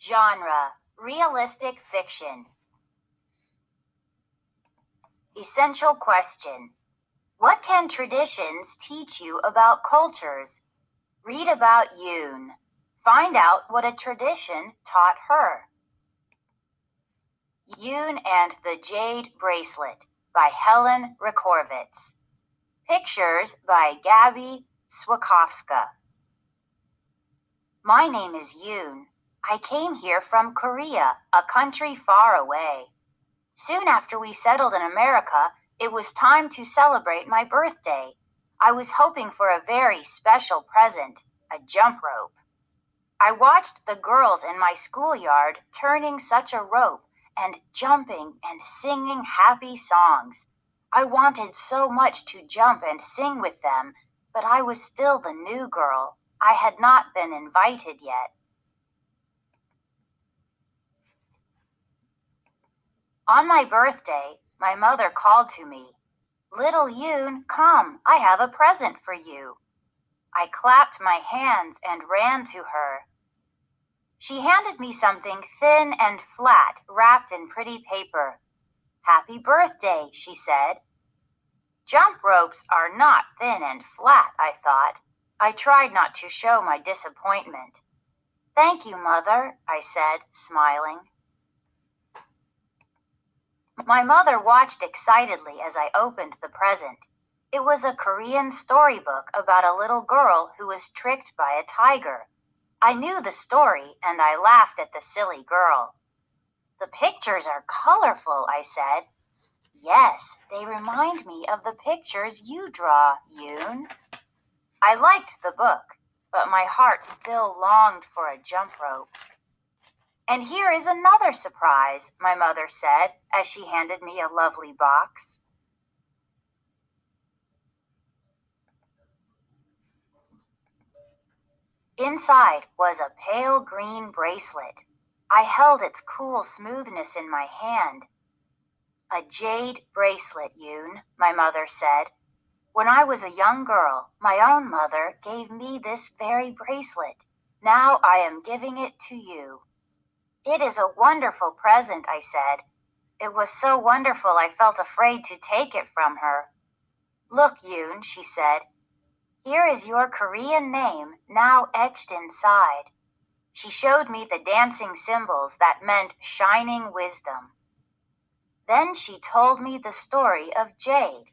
Genre: realistic fiction. Essential question: what can traditions teach you about cultures? Read about Yoon. Find out what a tradition taught her. Yoon and the Jade Bracelet by Helen Rekorvitz. Pictures by Gabby Swakowska. My name is Yoon. I came here from Korea, a country far away. Soon after we settled in America, it was time to celebrate my birthday. I was hoping for a very special present, a jump rope. I watched the girls in my schoolyard turning such a rope and jumping and singing happy songs. I wanted so much to jump and sing with them, but I was still the new girl. I had not been invited yet. On my birthday, my mother called to me, "Little Yoon, come, I have a present for you." I clapped my hands and ran to her. She handed me something thin and flat, wrapped in pretty paper. "Happy birthday," she said. Jump ropes are not thin and flat, I thought. I tried not to show my disappointment. "Thank you, Mother," I said, smiling. My mother watched excitedly as I opened the present. It was a Korean storybook about a little girl who was tricked by a tiger. I knew the story, and I laughed at the silly girl. "The pictures are colorful," I said. "Yes, they remind me of the pictures you draw, Yoon." I liked the book, but my heart still longed for a jump rope. "And here is another surprise," my mother said as she handed me a lovely box. Inside was a pale green bracelet. I held its cool smoothness in my hand. "A jade bracelet, Yoon," my mother said. "When I was a young girl, my own mother gave me this very bracelet. Now I am giving it to you." "It is a wonderful present," I said. It was so wonderful I felt afraid to take it from her. "Look, Yoon," she said. "Here is your Korean name now etched inside." She showed me the dancing symbols that meant shining wisdom. Then she told me the story of Jade.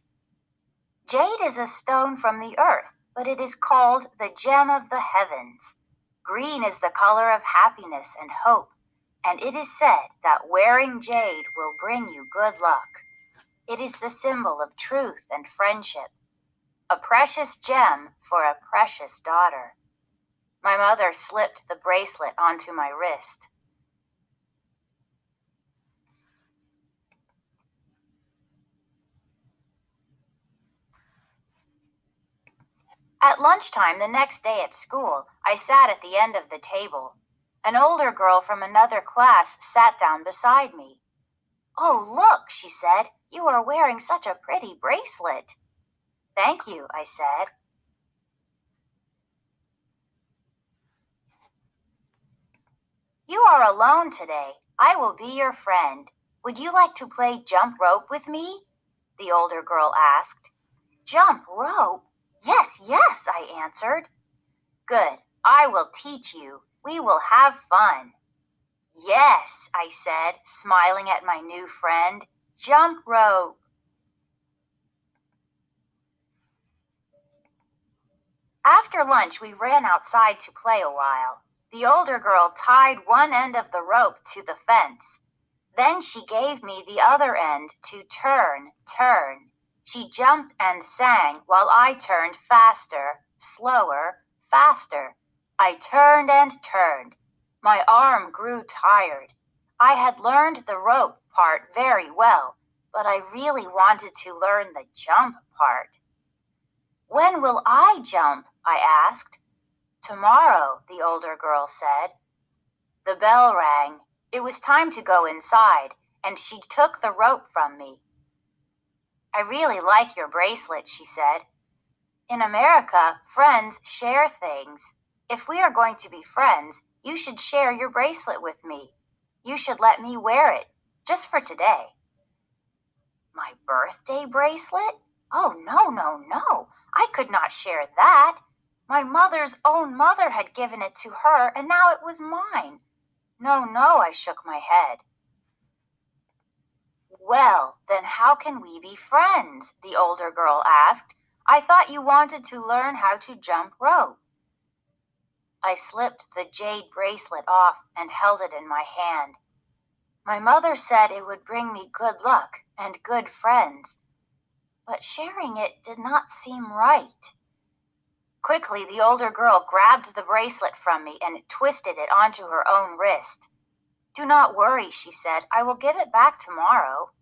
Jade is a stone from the earth, but it is called the gem of the heavens. Green is the color of happiness and hope, and it is said that wearing jade will bring you good luck. It is the symbol of truth and friendship. A precious gem for a precious daughter. My mother slipped the bracelet onto my wrist. At lunchtime the next day at school, I sat at the end of the table. An older girl from another class sat down beside me. "Oh, look," she said, "you are wearing such a pretty bracelet." "Thank you," I said. "You are alone today. I will be your friend. Would you like to play jump rope with me?" the older girl asked. "Jump rope? Yes, yes," I answered. "Good. I will teach you. We will have fun." "Yes," I said, smiling at my new friend. "Jump rope." After lunch, we ran outside to play a while. The older girl tied one end of the rope to the fence. Then she gave me the other end to turn. She jumped and sang while I turned faster, slower, faster. I turned and turned. My arm grew tired. I had learned the rope part very well, but I really wanted to learn the jump part. "When will I jump?" I asked. "Tomorrow," the older girl said. The bell rang. It was time to go inside, and she took the rope from me. "I really like your bracelet," she said. "In America, friends share things. If we are going to be friends, You should share your bracelet with me. You should let me wear it, just for today." My birthday bracelet? Oh, no, no, no. I could not share that. My mother's own mother had given it to her, and now it was mine. No, no, I shook my head. "Well, then how can we be friends?" the older girl asked. "I thought you wanted to learn how to jump rope." I slipped the jade bracelet off and held it in my hand. My mother said it would bring me good luck and good friends, but sharing it did not seem right. Quickly, the older girl grabbed the bracelet from me and twisted it onto her own wrist. "Do not worry," she said. "I will give it back tomorrow."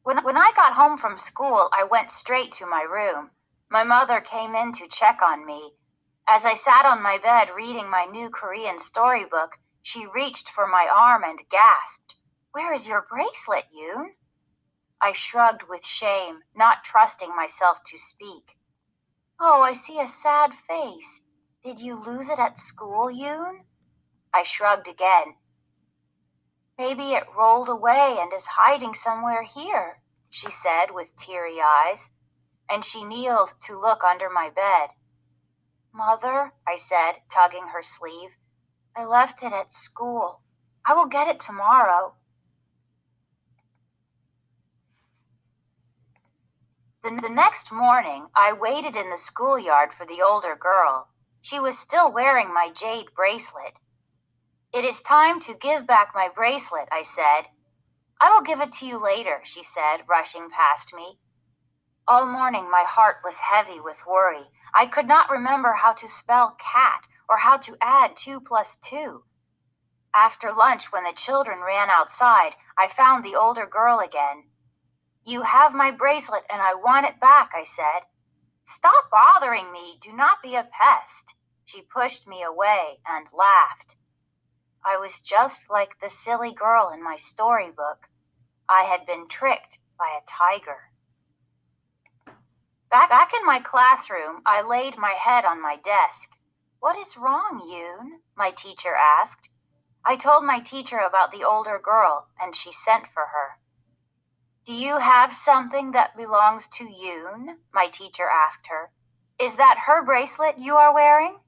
When I got home from school, I went straight to my room. My mother came in to check on me. As I sat on my bed reading my new Korean storybook, she reached for my arm and gasped, "Where is your bracelet, Yoon?" I shrugged with shame, not trusting myself to speak. "Oh, I see a sad face. Did you lose it at school, Yoon?" I shrugged again. "Maybe it rolled away and is hiding somewhere here," she said with teary eyes, and she kneeled to look under my bed. "Mother," I said, tugging her sleeve, "I left it at school. I will get it tomorrow." The next morning, I waited in the schoolyard for the older girl. She was still wearing my jade bracelet. "It is time to give back my bracelet," I said. "I will give it to you later," she said, rushing past me. All morning my heart was heavy with worry. I could not remember how to spell cat or how to add 2 plus 2. After lunch, when the children ran outside, I found the older girl again. "You have my bracelet and I want it back," I said. "Stop bothering me. Do not be a pest." She pushed me away and laughed. I was just like the silly girl in my storybook. I had been tricked by a tiger. Back in my classroom, I laid my head on my desk. "What is wrong, Yoon?" my teacher asked. I told my teacher about the older girl, and she sent for her. "Do you have something that belongs to Yoon?" my teacher asked her. "Is that her bracelet you are wearing?"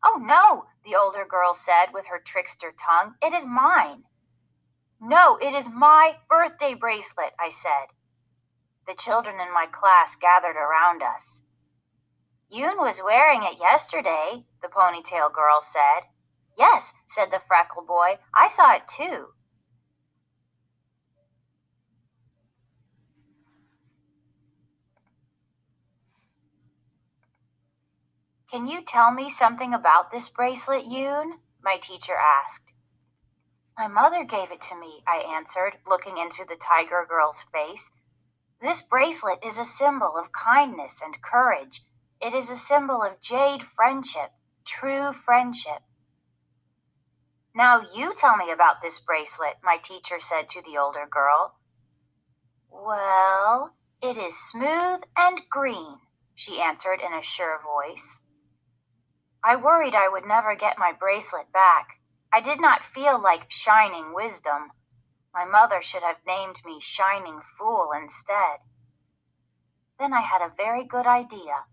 "Oh, no," the older girl said with her trickster tongue. "It is mine." "No, it is my birthday bracelet," I said. The children in my class gathered around us. "Yoon was wearing it yesterday," the ponytail girl said. "Yes," said the freckle boy. "I saw it too." "Can you tell me something about this bracelet, Yoon?" my teacher asked. "My mother gave it to me," I answered, looking into the tiger girl's face. "This bracelet is a symbol of kindness and courage. It is a symbol of jade friendship, true friendship." "Now you tell me about this bracelet," my teacher said to the older girl. "Well, it is smooth and green," she answered in a sure voice. I worried I would never get my bracelet back. I did not feel like Shining Wisdom. My mother should have named me Shining Fool instead. Then I had a very good idea.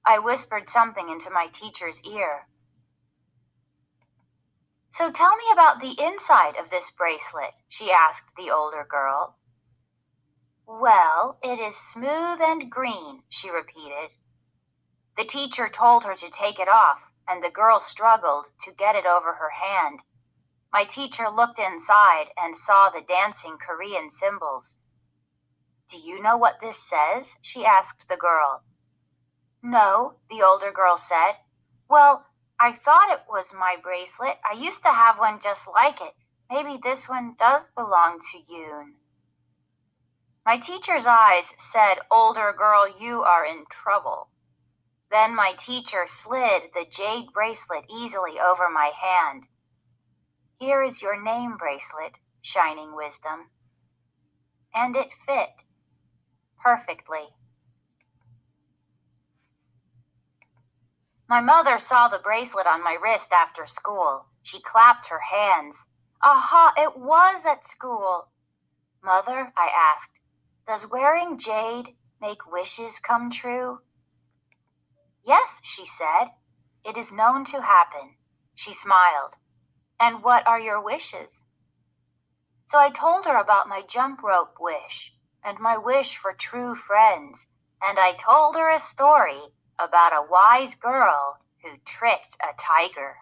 I whispered something into my teacher's ear. "So tell me about the inside of this bracelet," she asked the older girl. "Well, it is smooth and green," she repeated. The teacher told her to take it off, and the girl struggled to get it over her hand. My teacher looked inside and saw the dancing Korean symbols. "Do you know what this says?" she asked the girl. "No," the older girl said. "Well, I thought it was my bracelet. I used to have one just like it. Maybe this one does belong to Yoon." My teacher's eyes said, "Older girl, you are in trouble." Then my teacher slid the jade bracelet easily over my hand. "Here is your name bracelet, Shining Wisdom." And it fit perfectly. My mother saw the bracelet on my wrist after school. She clapped her hands. Aha, it was at school. Mother, I asked, does wearing jade make wishes come true? Yes, she said. It is known to happen. She smiled. And what are your wishes? So I told her about my jump rope wish and my wish for true friends, and I told her a story about a wise girl who tricked a tiger.